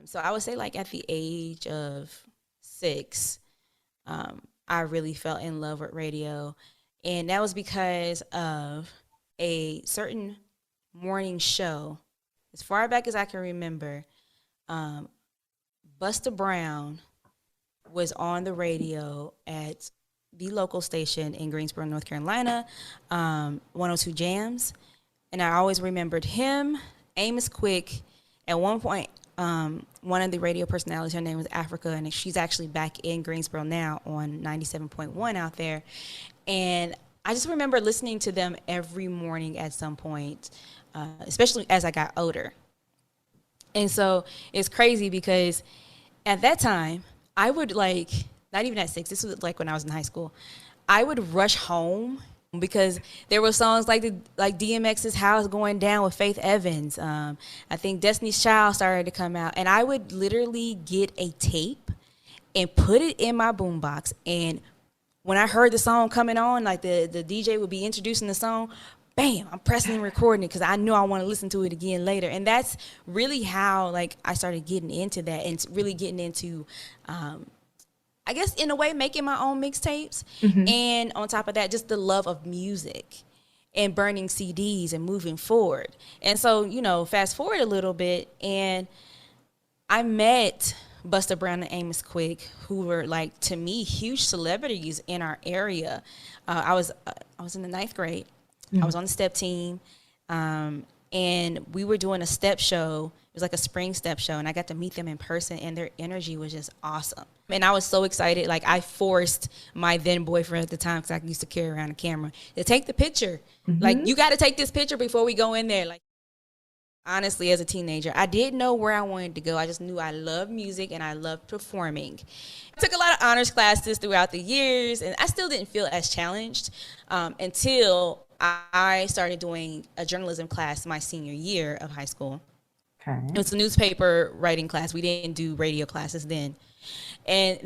So I would say like at the age of 6, I really fell in love with radio. And that was because of a certain morning show. As far back as I can remember, Busta Brown was on the radio at the local station in Greensboro, North Carolina, 102 Jams. And I always remembered him, Amos Quick. At one point, one of the radio personalities, her name was Africa, and she's actually back in Greensboro now on 97.1 out there. And I just remember listening to them every morning at some point, especially as I got older. And so it's crazy because at that time, I would not even at 6, this was like when I was in high school, I would rush home because there were songs like DMX's How's Going Down with Faith Evans. I think Destiny's Child started to come out. And I would literally get a tape and put it in my boombox. And when I heard the song coming on, like the DJ would be introducing the song, bam, I'm pressing and recording it because I knew I want to listen to it again later. And that's really how I started getting into that and really getting into I guess in a way making my own mixtapes. Mm-hmm. And on top of that, just the love of music and burning CDs and moving forward. And so, fast forward a little bit, and I met Busta Brown and Amos Quick, who were to me huge celebrities in our area. I was in the 9th grade. Mm-hmm. I was on the step team, and we were doing a step show. It was like a spring step show, and I got to meet them in person, and their energy was just awesome. And I was so excited. I forced my then boyfriend at the time, because I used to carry around a camera, to take the picture. Mm-hmm. You got to take this picture before we go in there. Honestly, as a teenager, I didn't know where I wanted to go. I just knew I loved music and I loved performing. I took a lot of honors classes throughout the years, and I still didn't feel as challenged until I started doing a journalism class my senior year of high school. Okay. It was a newspaper writing class. We didn't do radio classes then. And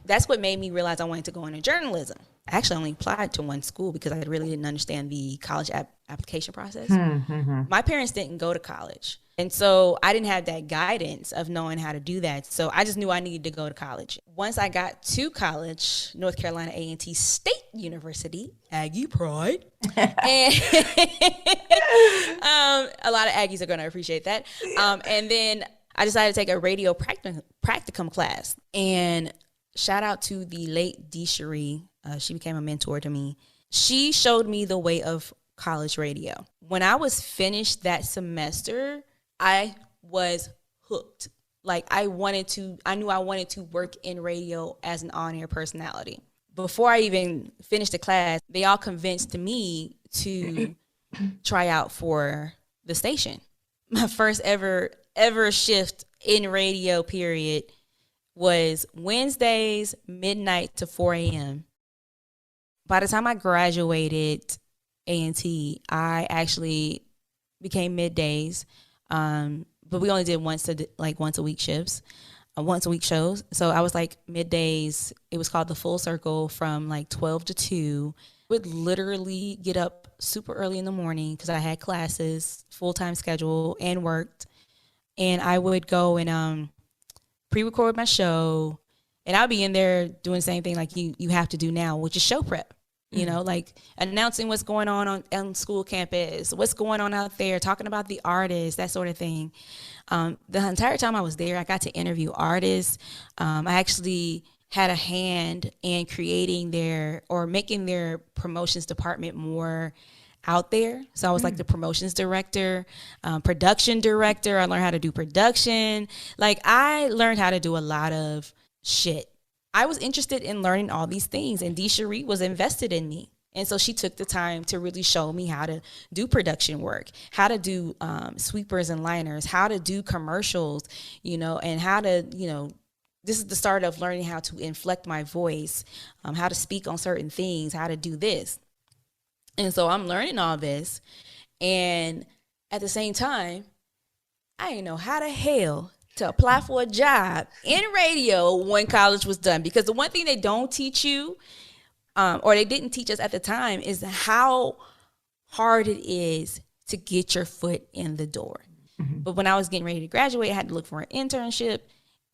that's what made me realize I wanted to go into journalism. I actually only applied to one school because I really didn't understand the college application process. Mm-hmm. My parents didn't go to college. And so I didn't have that guidance of knowing how to do that. So I just knew I needed to go to college. Once I got to college, North Carolina A&T State University, Aggie Pride. And a lot of Aggies are going to appreciate that. And then I decided to take a radio practicum class. And shout out to the late Dee Cherie. She became a mentor to me. She showed me the way of college radio. When I was finished that semester, I was hooked. I knew I wanted to work in radio as an on-air personality. Before I even finished the class, they all convinced me to try out for the station. My first ever shift in radio, period, was Wednesdays, midnight to 4 a.m. By the time I graduated A&T, I actually became middays, but we only did once a week shifts, once a week shows. So I was middays. It was called the Full Circle from 12 to 2. Would literally get up super early in the morning because I had classes, full-time schedule, and worked. And I would go and pre-record my show, and I'll be in there doing the same thing you have to do now, which is show prep. Announcing what's going on school campus, what's going on out there, talking about the artists, that sort of thing. The entire time I was there, I got to interview artists. I actually had a hand in creating making their promotions department more out there. So I was the promotions director, production director. I learned how to do production. I learned how to do a lot of shit. I was interested in learning all these things, and Dee Cherie was invested in me. And so she took the time to really show me how to do production work, how to do sweepers and liners, how to do commercials, and how to, this is the start of learning how to inflect my voice, how to speak on certain things, how to do this. And so I'm learning all this. And at the same time, I didn't know how the hell to apply for a job in radio when college was done. Because the one thing they don't teach you, or they didn't teach us at the time, is how hard it is to get your foot in the door. But when I was getting ready to graduate, I had to look for an internship,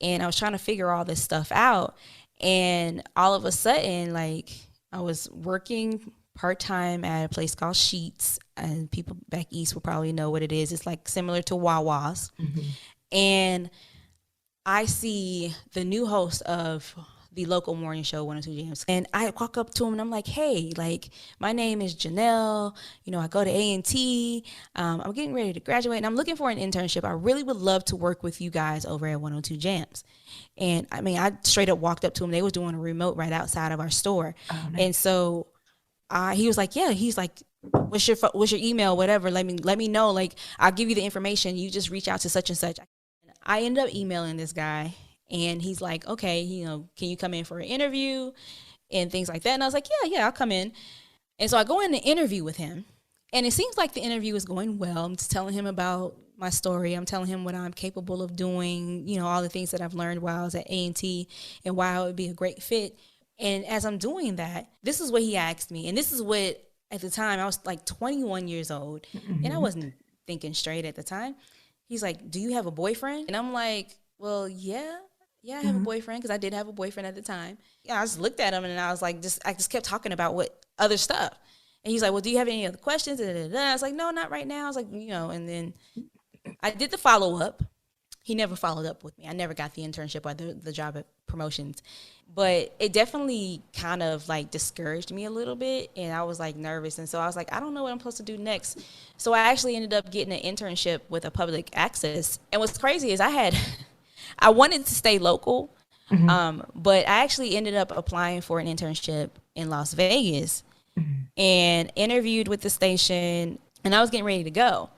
and I was trying to figure all this stuff out. And all of a sudden, like, I was working part-time at a place called Sheets, and people back east will probably know what it is. It's like similar to Wawa's. And I see the new host of the local morning show, 102 Jams. And I walk up to him and I'm like, hey, like, my name is Janelle. You know, I go to A&T. I'm getting ready to graduate and I'm looking for an internship. I really would love to work with you guys over at 102 Jams. And I mean, I straight up walked up to him. They was doing a remote right outside of our store. Oh, nice. And so he was like, yeah, he's like, what's your email, whatever. Let me know. Like, I'll give you the information. You just reach out to such and such. I ended up emailing this guy. And he's like, okay, you know, can you come in for an interview and things like that? And I was like, yeah, I'll come in. And so I go in the interview with him. And it seems like the interview is going well. I'm just telling him about my story. I'm telling him what I'm capable of doing, you know, all the things that I've learned while I was at A&T and why I would be a great fit. And as I'm doing that, this is what he asked me. And this is what, at the time, I was like 21 years old. And I wasn't thinking straight at the time. He's like, do you have a boyfriend? And I'm like, well, yeah, I have a boyfriend, because I did have a boyfriend at the time. Yeah, I just looked at him and I was like, I just kept talking about what other stuff. And he's like, well, do you have any other questions? I was like, no, not right now. I was like, you know, and then I did the follow-up. He never followed up with me. I never got the internship or the job at promotions. But it definitely kind of like discouraged me a little bit. And I was like nervous. And so I was like, I don't know what I'm supposed to do next. So I actually ended up getting an internship with a public access. And what's crazy is I wanted to stay local, but I actually ended up applying for an internship in Las Vegas and interviewed with the station, and I was getting ready to go.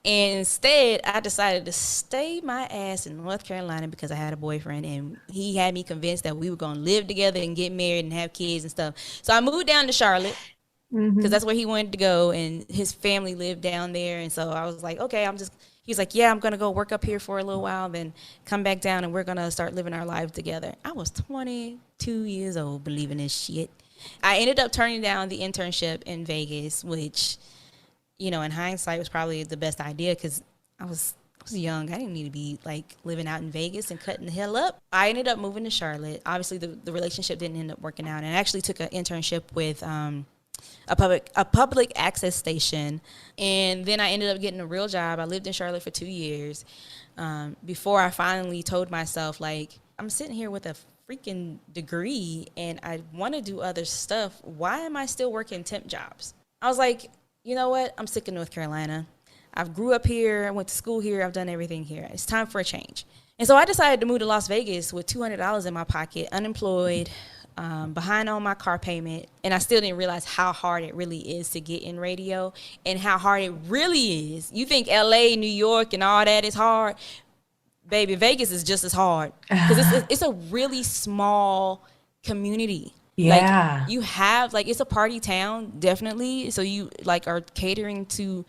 And instead, I decided to stay my ass in North Carolina because I had a boyfriend, and he had me convinced that we were going to live together and get married and have kids and stuff. So I moved down to Charlotte because that's where he wanted to go, and his family lived down there. And so I was like, okay, he's like, yeah, I'm going to go work up here for a little while, then come back down, and we're going to start living our lives together. I was 22 years old believing this shit. I ended up turning down the internship in Vegas, which, you know, in hindsight was probably the best idea because I was young. I didn't need to be, like, living out in Vegas and cutting the hell up. I ended up moving to Charlotte. Obviously, the relationship didn't end up working out, and I actually took an internship with a public access station, and then I ended up getting a real job. I lived in Charlotte for 2 years before I finally told myself, like, I'm sitting here with a freaking degree and I want to do other stuff. Why am I still working temp jobs? I was like, you know what? I'm sick of North Carolina. I grew up here. I went to school here. I've done everything here. It's time for a change. And so I decided to move to Las Vegas with $200 in my pocket, unemployed, behind on my car payment, and I still didn't realize how hard it really is to get in radio and how hard it really is. You think LA, New York, and all that is hard? Baby, Vegas is just as hard because it's a really small community. Yeah. Like, you have, like, it's a party town, definitely. So you, like, are catering to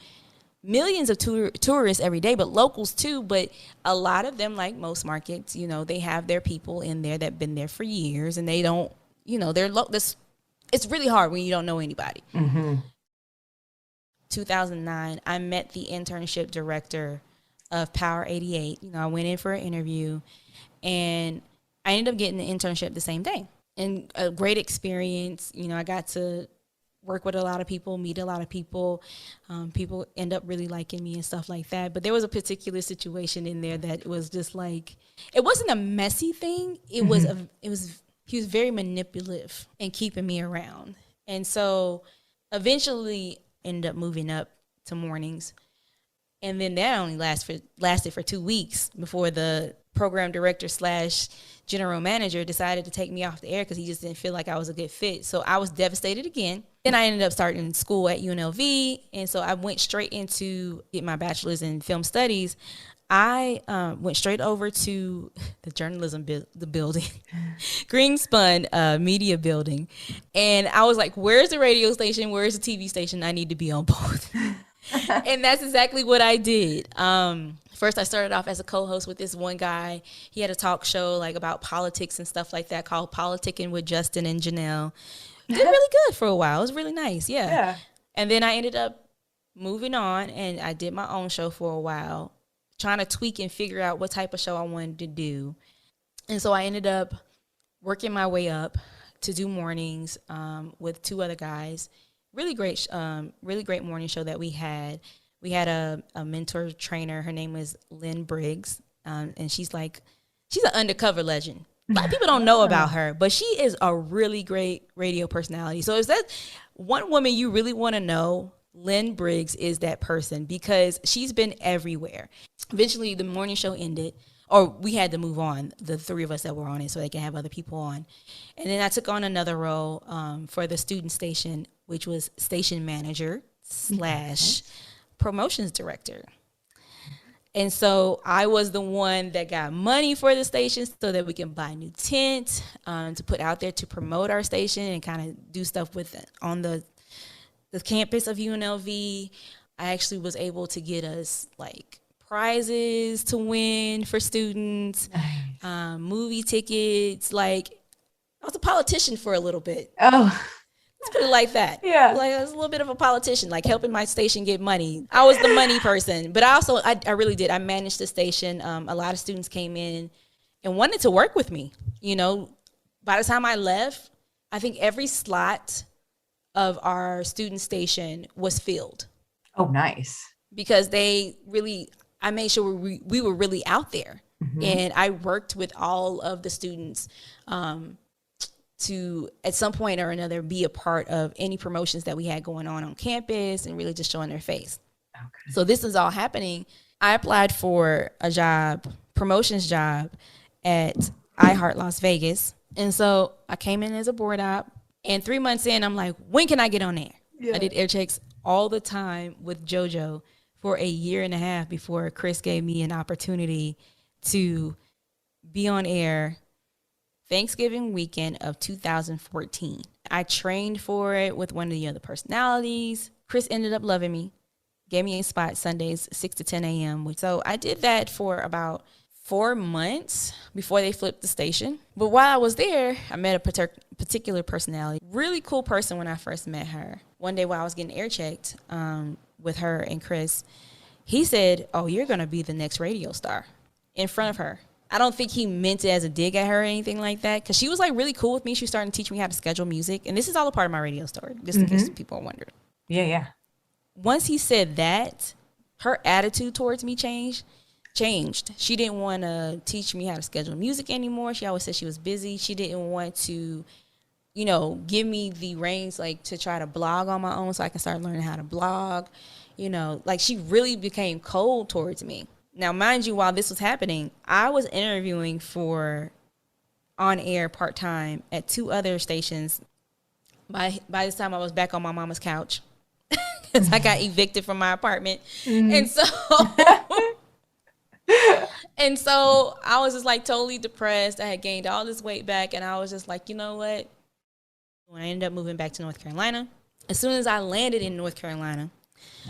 millions of tourists every day, but locals too. But a lot of them, like most markets, you know, they have their people in there that been there for years, and they don't, you know, it's really hard when you don't know anybody. 2009, I met the internship director of Power 88. You know, I went in for an interview, and I ended up getting the internship the same day. And a great experience. You know, I got to work with a lot of people, meet a lot of people. People end up really liking me and stuff like that. But there was a particular situation in there that was just like, it wasn't a messy thing. He was very manipulative in keeping me around. And so eventually ended up moving up to mornings. And then that only lasted for 2 weeks before the program director / general manager decided to take me off the air because he just didn't feel like I was a good fit. So I was devastated again. Then I ended up starting school at UNLV. And so I went straight into get my bachelor's in film studies. I went straight over to the journalism the building, Greenspun Media Building. And I was like, where's the radio station? Where's the TV station? I need to be on both. And that's exactly what I did. First, I started off as a co-host with this one guy. He had a talk show like about politics and stuff like that called Politicking with Justin and Janelle. Did really good for a while. It was really nice, yeah. And then I ended up moving on, and I did my own show for a while. trying to tweak and figure out what type of show I wanted to do. And so I ended up working my way up to do mornings with 2 other guys. Really great morning show that we had. We had a mentor trainer. Her name was Lynn Briggs, and she's an undercover legend. A lot of people don't know about her, but she is a really great radio personality. So if that's one woman you really want to know, Lynn Briggs is that person, because she's been everywhere. Eventually, the morning show ended, or we had to move on, the 3 of us that were on it, so they can have other people on. And then I took on another role for the student station, which was station manager / promotions director. And so I was the one that got money for the station so that we can buy new tent to put out there to promote our station and kind of do stuff with it on the campus of UNLV. I actually was able to get us like prizes to win for students, movie tickets. Like, I was a politician for a little bit. Oh, let's put it like that. Yeah. Like, I was a little bit of a politician, like helping my station get money. I was the money person, but I really did. I managed the station. A lot of students came in and wanted to work with me. You know, by the time I left, I think every slot of our student station was filled. Oh, nice. Because I made sure we were really out there. Mm-hmm. And I worked with all of the students to, at some point or another, be a part of any promotions that we had going on campus and really just showing their face. Okay. So this is all happening. I applied for a promotions job at iHeart Las Vegas. And so I came in as a board op. And 3 months in, I'm like, when can I get on air? Yeah. I did air checks all the time with JoJo for a year and a half before Chris gave me an opportunity to be on air Thanksgiving weekend of 2014. I trained for it with one of the other personalities. Chris ended up loving me, gave me a spot Sundays, 6 to 10 a.m. So I did that for about 4 months before they flipped the station. But while I was there, I met a particular personality. Really cool person when I first met her. One day while I was getting air checked with her and Chris, he said, "Oh, you're going to be the next radio star," in front of her. I don't think he meant it as a dig at her or anything like that, because she was like really cool with me. She was starting to teach me how to schedule music. And this is all a part of my radio story, just in case people are wondering. Yeah. Once he said that, her attitude towards me changed. She didn't want to teach me how to schedule music anymore. She always said she was busy. She didn't want to, give me the reins, like, to try to blog on my own so I can start learning how to blog. Like, she really became cold towards me. Now, mind you, while this was happening, I was interviewing for on-air part-time at 2 other stations. By this time, I was back on my mama's couch because I got evicted from my apartment. And so I was just like totally depressed. I had gained all this weight back, and I was just like, you know what? When I ended up moving back to North Carolina, as soon as I landed in North Carolina,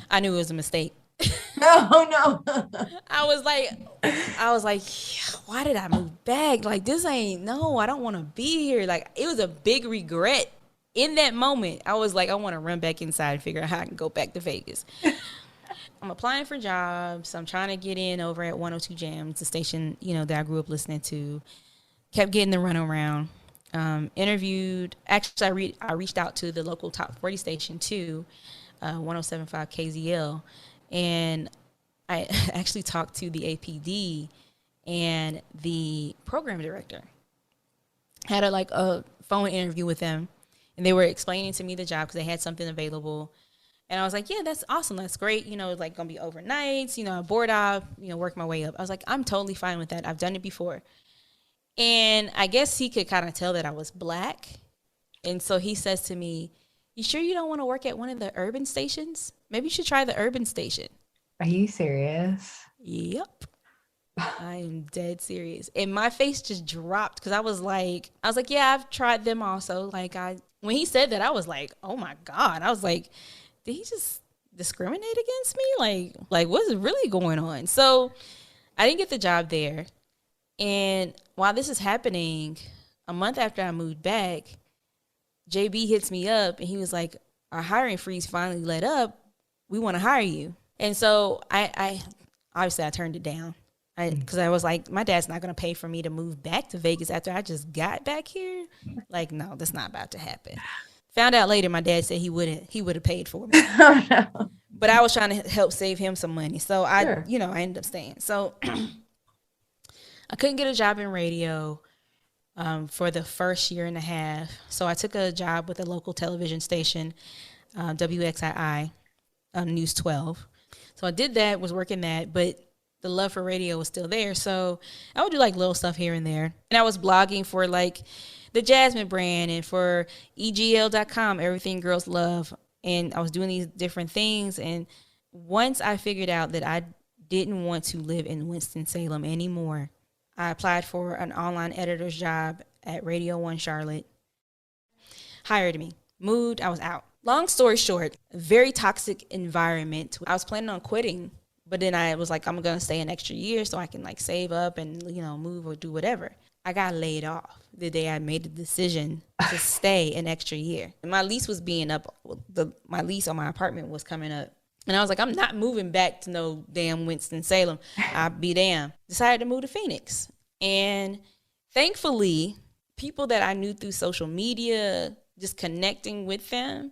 I knew it was a mistake. No. I was like, why did I move back? Like, I don't want to be here. Like, it was a big regret in that moment. I was like, I want to run back inside and figure out how I can go back to Vegas. I'm applying for jobs. I'm trying to get in over at 102 Jams, the station, that I grew up listening to. Kept getting the runaround. Interviewed. Actually, I reached out to the local top 40 station too, 107.5 KZL. And I actually talked to the APD and the program director. Had a phone interview with them, and they were explaining to me the job because they had something available. And I was like, yeah, that's awesome. That's great. Like, going to be overnights, board op, work my way up. I was like, I'm totally fine with that. I've done it before. And I guess he could kind of tell that I was Black. And so he says to me, "You sure you don't want to work at one of the urban stations? Maybe you should try the urban station." Are you serious? Yep. I am dead serious. And my face just dropped because I was like, yeah, I've tried them also. Like, when he said that, I was like, oh my God. I was like, did he just discriminate against me? Like what's really going on? So I didn't get the job there. And while this is happening, a month after I moved back, JB hits me up and he was like, our hiring freeze finally let up. We want to hire you. And so I obviously I turned it down. Because I was like, my dad's not going to pay for me to move back to Vegas after I just got back here. Like, no, that's not about to happen. Found out later, my dad said he would have paid for me. Oh, no. But I was trying to help save him some money. So Sure. I ended up staying. So I couldn't get a job in radio for the first year and a half. So I took a job with a local television station, WXII, News 12. So I did that, was working that, but the love for radio was still there. So I would do like little stuff here and there. And I was blogging for like the Jasmine brand and for EGL.com, Everything Girls Love. And I was doing these different things. And once I figured out that I didn't want to live in Winston-Salem anymore, I applied for an online editor's job at Radio 1 Charlotte. Hired me. Moved. I was out. Long story short, very toxic environment. I was planning on quitting. But then I was like, I'm going to stay an extra year so I can like save up and, move or do whatever. I got laid off the day I made the decision to stay an extra year. And my lease was being up. My lease on my apartment was coming up. And I was like, I'm not moving back to no damn Winston-Salem. I'll be damned. Decided to move to Phoenix. And thankfully, people that I knew through social media, just connecting with them,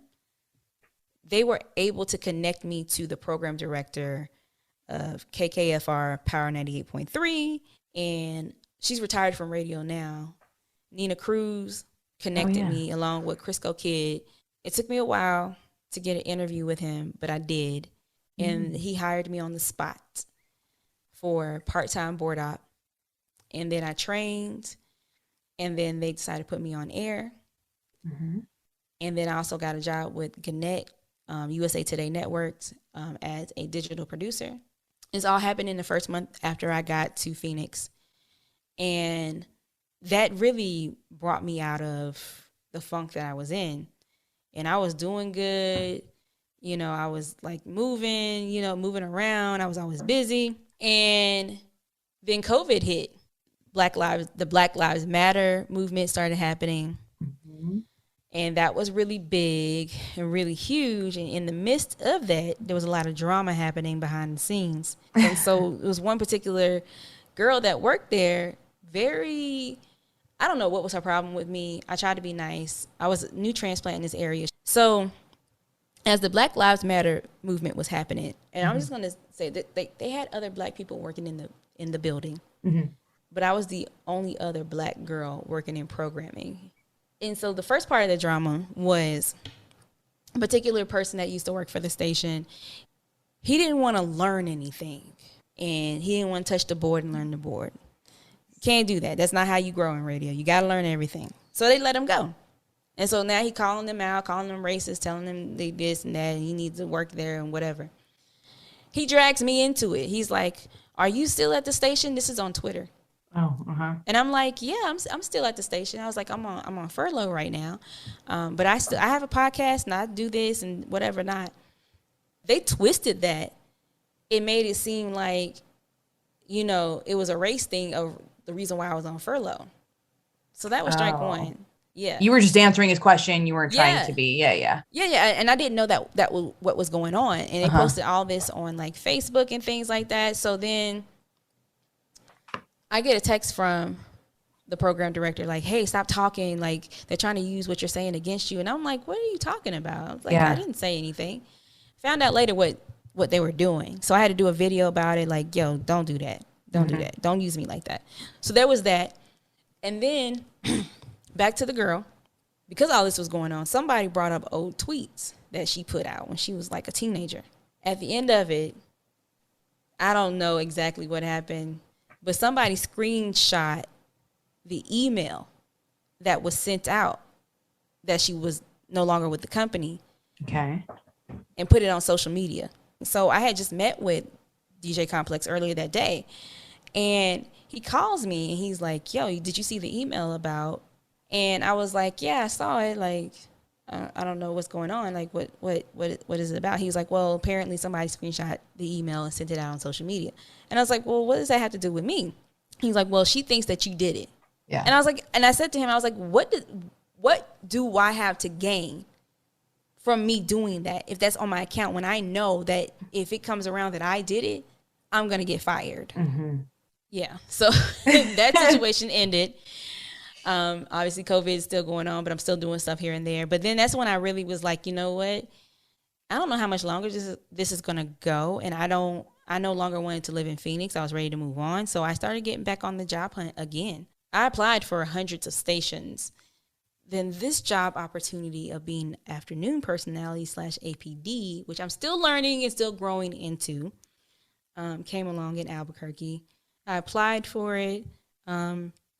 they were able to connect me to the program director of KKFR Power 98.3, and she's retired from radio now. Nina Cruz connected me along with Crisco Kid. It took me a while to get an interview with him, but I did. And he hired me on the spot for part-time board op. And then I trained, and then they decided to put me on air. Mm-hmm. And then I also got a job with Gannett, USA Today Networks, as a digital producer. This all happened in the first month after I got to Phoenix. And that really brought me out of the funk that I was in. And I was doing good. I was like moving around. I was always busy. And then COVID hit. The Black Lives Matter movement started happening. Mm-hmm. And that was really big and really huge. And in the midst of that, there was a lot of drama happening behind the scenes. And so it was one particular girl that worked there, I don't know what was her problem with me. I tried to be nice. I was a new transplant in this area. So as the Black Lives Matter movement was happening, and I'm just going to say that they had other black people working in the building. Mm-hmm. But I was the only other black girl working in programming. And so the first part of the drama was a particular person that used to work for the station. He didn't want to learn anything. And he didn't want to touch the board and learn the board. Can't do that. That's not how you grow in radio. You got to learn everything. So they let him go. And so now he calling them out, calling them racist, telling them they this and that, and he needs to work there and whatever. He drags me into it. He's like, are you still at the station? This is on Twitter. Oh, uh-huh. And I'm like, yeah, I'm still at the station. I was like, I'm on furlough right now, but I have a podcast and I do this and whatever not. They twisted that. It made it seem like, it was a race thing of the reason why I was on furlough. So that was strike one. Yeah, you were just answering his question. You weren't trying to be. Yeah. And I didn't know that was what was going on. And they posted all this on like Facebook and things like that. So then I get a text from the program director like, hey, stop talking. Like, they're trying to use what you're saying against you. And I'm like, what are you talking about? I was like, I didn't say anything. Found out later what they were doing. So I had to do a video about it. Like, yo, don't do that. Don't do that. Don't use me like that. So there was that. And then back to the girl. Because all this was going on, somebody brought up old tweets that she put out when she was like a teenager. At the end of it, I don't know exactly what happened, but somebody screenshot the email that was sent out that she was no longer with the company. Okay. And put it on social media. So I had just met with DJ Complex earlier that day, and he calls me and he's like, yo, did you see the email about? And I was like, yeah, I saw it. Like, I don't know what's going on. Like, what is it about? He was like, well, apparently somebody screenshot the email and sent it out on social media. And I was like, well, what does that have to do with me? He's like, well, she thinks that you did it. Yeah. And I was like, and I said to him, I was like, what do I have to gain from me doing that if that's on my account, when I know that if it comes around that I did it, I'm going to get fired. Mm-hmm. Yeah. So that situation ended. Obviously COVID is still going on, but I'm still doing stuff here and there. But then that's when I really was like, you know what? I don't know how much longer this is going to go. And I no longer wanted to live in Phoenix. I was ready to move on. So I started getting back on the job hunt again. I applied for hundreds of stations. Then this job opportunity of being afternoon personality / APD, which I'm still learning and still growing into, came along in Albuquerque. I applied for it,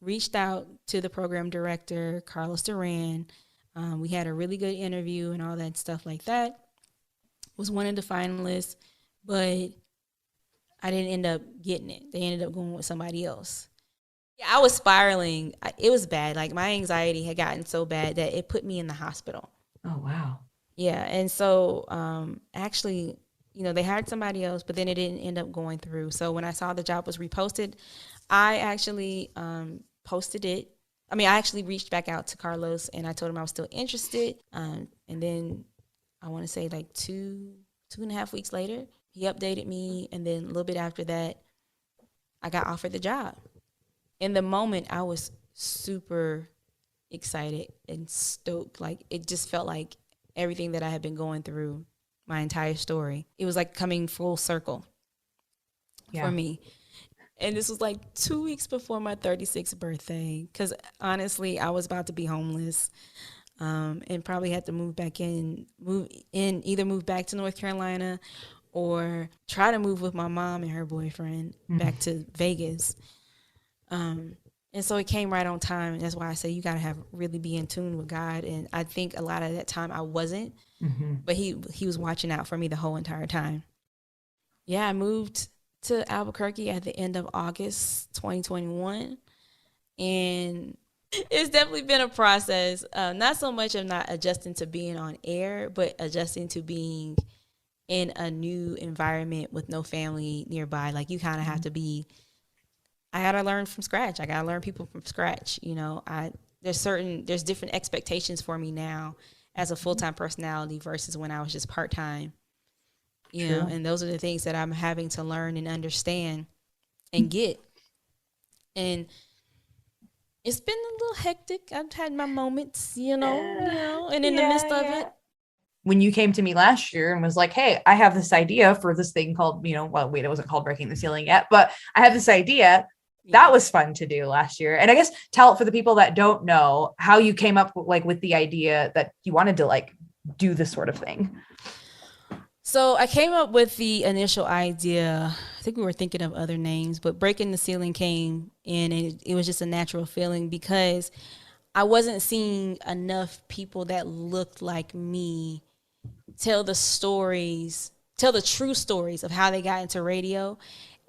reached out to the program director, Carlos Duran. We had a really good interview and all that stuff like that. Was one of the finalists, but I didn't end up getting it. They ended up going with somebody else. Yeah, I was spiraling. It was bad. Like my anxiety had gotten so bad that it put me in the hospital. Oh, wow. Yeah. And so actually, they hired somebody else, but then it didn't end up going through. So when I saw the job was reposted, I actually posted it. I actually reached back out to Carlos and I told him I was still interested. And then I want to say like 2.5 weeks later, he updated me. And then a little bit after that, I got offered the job. In the moment, I was super excited and stoked. Like it just felt like everything that I had been going through my entire story. It was like coming full circle for me. And this was like 2 weeks before my 36th birthday. Because honestly, I was about to be homeless and probably had to either move back to North Carolina or try to move with my mom and her boyfriend back to Vegas. And so it came right on time. And that's why I say you got to really be in tune with God. And I think a lot of that time I wasn't, but he was watching out for me the whole entire time. Yeah, I moved to Albuquerque at the end of August 2021. And it's definitely been a process. Not so much of not adjusting to being on air, but adjusting to being in a new environment with no family nearby. Like you kind of have to be, I got to learn from scratch. I got to learn people from scratch. There's different expectations for me now as a full-time personality versus when I was just part-time. And those are the things that I'm having to learn and understand and get. And it's been a little hectic. I've had my moments, and in the midst of it. When you came to me last year and was like, hey, I have this idea for this thing called, it wasn't called Breaking the Ceiling yet, but I have this idea. That was fun to do last year. And I guess tell it for the people that don't know how you came up with the idea that you wanted to do this sort of thing. So I came up with the initial idea. I think we were thinking of other names, but Breaking the Ceiling came in and it was just a natural feeling because I wasn't seeing enough people that looked like me tell the true stories of how they got into radio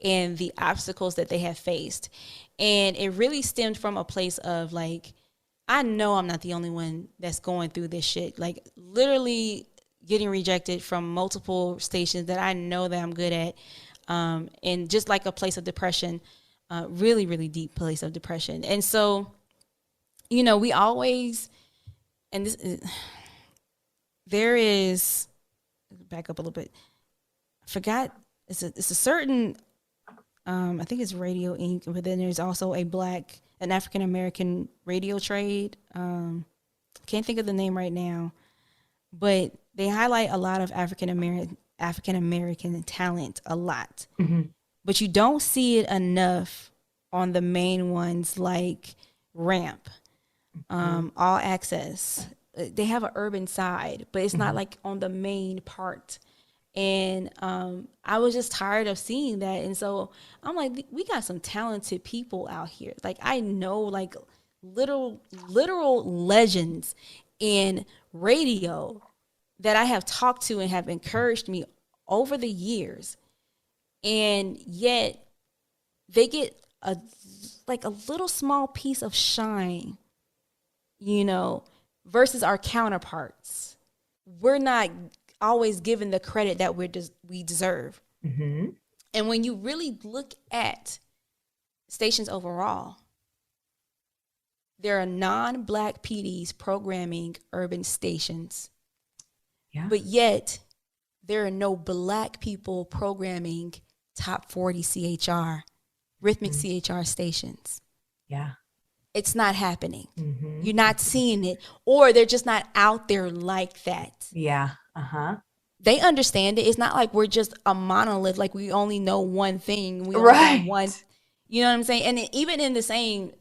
and the obstacles that they have faced. And it really stemmed from a place of I know I'm not the only one that's going through this shit. Like literally getting rejected from multiple stations that I know that I'm good at. And just like a place of depression, really, really deep place of depression. And so, we always, and this is, there is, back up a little bit. I forgot. It's a certain, I think it's Radio Inc. But then there's also an African American radio trade. Can't think of the name right now, but they highlight a lot of African American talent a lot, but you don't see it enough on the main ones like Ramp, All Access. They have an urban side, but it's not like on the main part. And I was just tired of seeing that. And so I'm like, we got some talented people out here. Like I know literal legends in radio that I have talked to and have encouraged me over the years. And yet they get a little small piece of shine, versus our counterparts. We're not always given the credit that we deserve. And when you really look at stations overall, there are non-Black PDs programming urban stations. Yeah. But yet there are no Black people programming top 40 CHR, rhythmic CHR stations. Yeah. It's not happening. Mm-hmm. You're not seeing it, or they're just not out there like that. Yeah. Uh-huh. They understand it. It's not like we're just a monolith, like we only know one thing. We only got Right. one, you know what I'm saying? And even in the same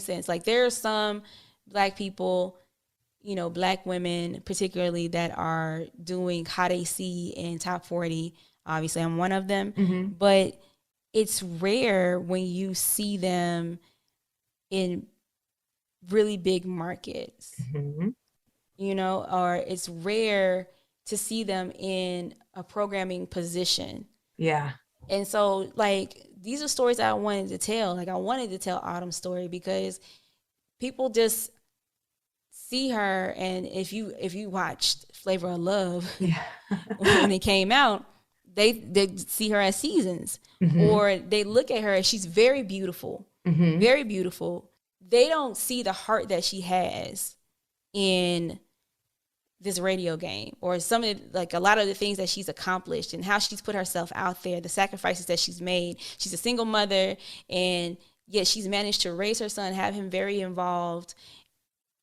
sense, like there are some Black people, you know, Black women particularly, that are doing how they see in top 40. Obviously, I'm one of them. Mm-hmm. But it's rare when you see them in really big markets, Mm-hmm. you know, or it's rare to see them in a programming position. Yeah. And so, like, these are stories I wanted to tell. Like, I wanted to tell Autumn's story because people just see her, and if you watched Flavor of Love Yeah. when it came out, they see her as Seasons, or they look at her as she's very beautiful, very beautiful. They don't see the heart that she has in this radio game, or some of like a lot of the things that she's accomplished and how she's put herself out there, the sacrifices that she's made. She's a single mother, and yet she's managed to raise her son, have him very involved,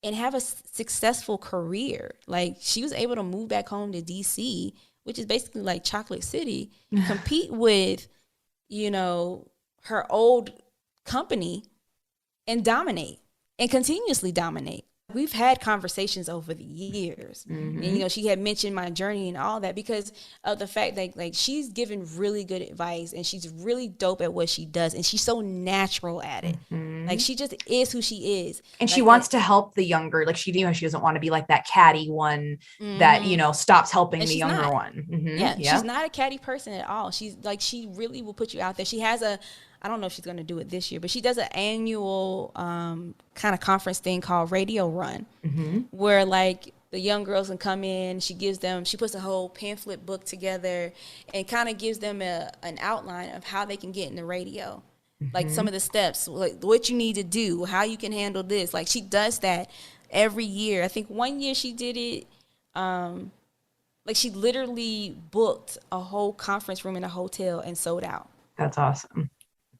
and have a successful career. Like, she was able to move back home to DC, which is basically like Chocolate City, compete with, you know, her old company, and dominate, and continuously dominate. We've had conversations over the years, and you know, she had mentioned my journey and all that because of the fact that like she's given really good advice, and she's really dope at what she does, and she's so natural at it. Like, she just is who she is, And like, she wants to help the younger, like she, you know, she doesn't want to be like that catty one that, you know, stops helping and the she's younger not. one. Yeah, Yeah. she's not a catty person at all. She's like, she really will put you out there. She has a, I don't know if she's going to do it this year, but she does an annual kind of conference thing called Radio Run, where like the young girls can come in. She puts a whole pamphlet book together and kind of gives them an outline of how they can get in the radio. Like some of the steps, like what you need to do, how you can handle this. Like, she does that every year. I think one year she did it, like she literally booked a whole conference room in a hotel and sold out. That's awesome.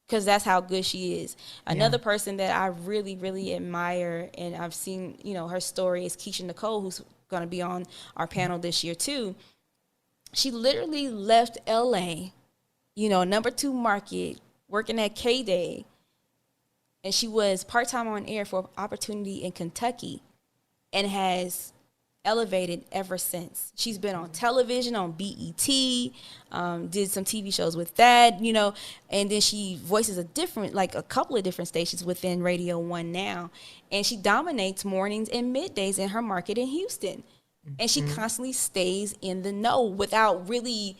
Because that's how good she is. Another person that I really, really admire, and I've seen, you know, her story, is Keisha Nicole, who's going to be on our panel this year too. She literally left LA, you know, #2 market, working at K-Day, and she was part-time on air for an opportunity in Kentucky, and has elevated ever since. She's been on television, on BET, did some TV shows with that, you know, and then she voices a couple of different stations within Radio 1 now, and she dominates mornings and middays in her market in Houston, and she constantly stays in the know without really,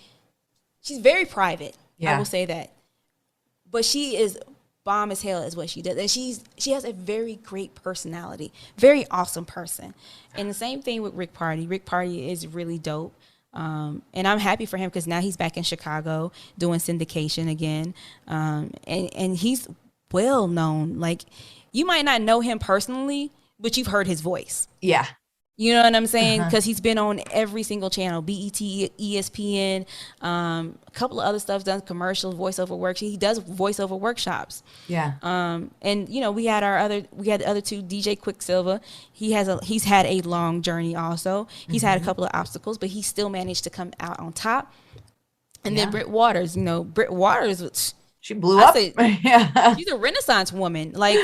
she's very private, I will say that, but she is bomb as hell is what she does, and she has a very great personality, very awesome person. And the same thing with Rick Party. Rick Party is really dope, and I'm happy for him because now he's back in Chicago doing syndication again, and he's well known. Like, you might not know him personally, but you've heard his voice. Yeah. You know what I'm saying? Because he's been on every single channel, BET, ESPN, a couple of other stuff, done commercials, voiceover work. He does voiceover workshops. Yeah. And you know, we had the other two, DJ Quicksilver. He's had a long journey also. He's had a couple of obstacles, but he still managed to come out on top. And then Britt Waters, you know, she blew up. Yeah. She's a Renaissance woman. Like,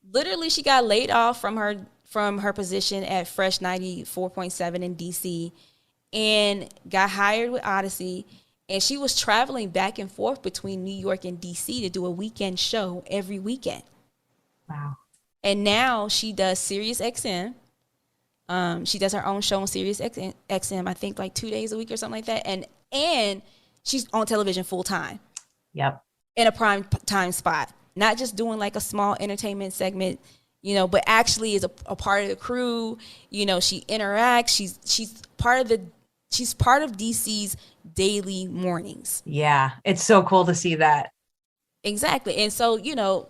literally, she got laid off from her position at Fresh 94.7 in DC, and got hired with Odyssey, and she was traveling back and forth between New York and DC to do a weekend show every weekend. Wow. And now she does Sirius XM. She does her own show on Sirius XM, I think like 2 days a week or something like that, and she's on television full time. Yep. In a prime time spot, not just doing like a small entertainment segment, you know, but actually is a part of the crew. You know, she interacts. She's part of DC's daily mornings. Yeah, it's so cool to see that. Exactly. And so, you know,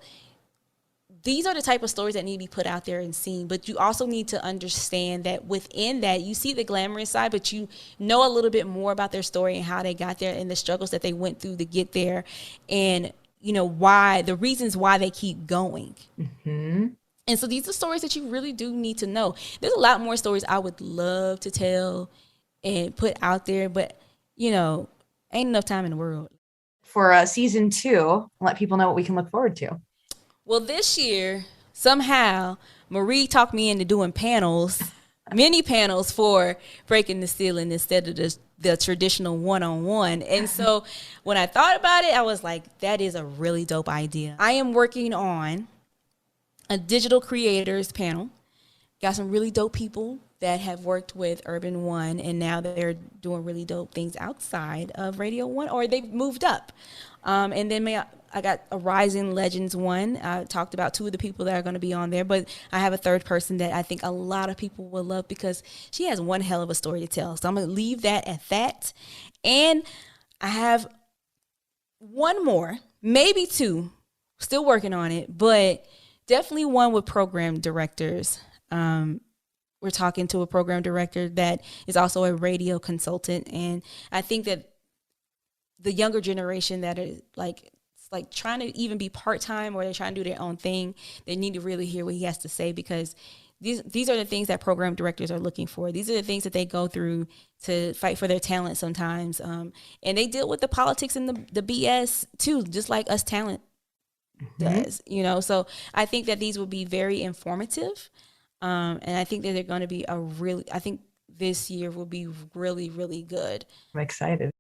these are the type of stories that need to be put out there and seen. But you also need to understand that within that, you see the glamorous side, but you know a little bit more about their story and how they got there and the struggles that they went through to get there, and why, the reasons why they keep going. Mm-hmm. And so these are stories that you really do need to know. There's a lot more stories I would love to tell and put out there, but ain't enough time in the world. For season 2, let people know what we can look forward to. Well, this year, somehow, Marie talked me into doing panels, mini panels for Breaking the Ceiling instead of the traditional one-on-one. And so when I thought about it, I was like, that is a really dope idea. I am working on a digital creators panel. Got some really dope people that have worked with Urban One, and now they're doing really dope things outside of Radio One, or they've moved up. And then I got a Rising Legends one. I talked about 2 of the people that are going to be on there, but I have a third person that I think a lot of people will love because she has one hell of a story to tell. So I'm going to leave that at that. And I have one more, maybe 2, still working on it, but definitely one with program directors. We're talking to a program director that is also a radio consultant. And I think that the younger generation that is like trying to even be part-time, or they're trying to do their own thing, they need to really hear what he has to say, because these are the things that program directors are looking for. These are the things that they go through to fight for their talent sometimes. And they deal with the politics and the BS too, just like us talent does, So I think that these will be very informative. And I think that they're going to be I think this year will be really, really good. I'm excited.